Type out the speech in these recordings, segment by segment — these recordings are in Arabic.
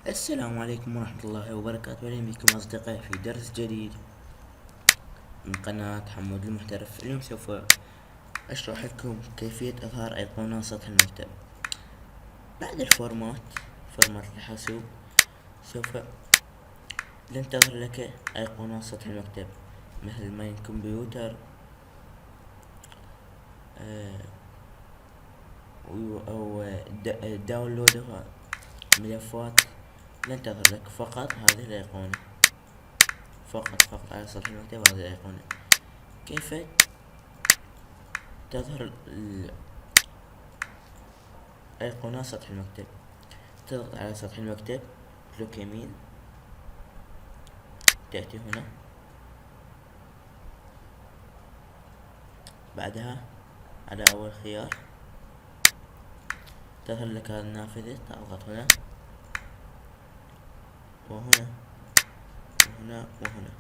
السلام عليكم ورحمة الله وبركاته. أهلا بكم أصدقائي في درس جديد من قناة حمود المحترف. اليوم سوف أشرح لكم كيفية إظهار أيقونات سطح المكتب. بعد فورمات الحاسوب سوف لن تظهر لك أيقونات سطح المكتب مثل ماين كمبيوتر أو داونلود ملفات. لن تظهر لك فقط هذه الأيقونة، فقط على سطح المكتب هذه الأيقونة. كيف تظهر أيقونات سطح المكتب؟ تضغط على سطح المكتب، كليك يمين، تأتي هنا، بعدها على أول خيار تظهر لك هذه النافذة، تضغط هنا وهنا وهنا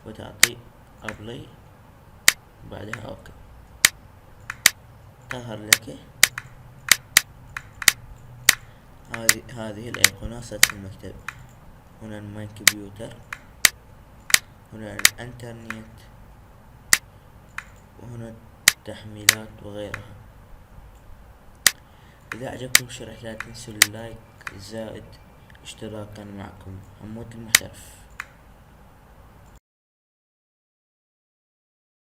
وتعطي أبلي، بعدها أوكي. تظهر لك هذه الأيقونات سطح المكتب. هنا الماين كمبيوتر، هنا الانترنت، وهنا التحميلات وغيرها. إذا أعجبكم الشرح لا تنسوا اللايك زائد اشتراك. كان معكم حمود المحترف.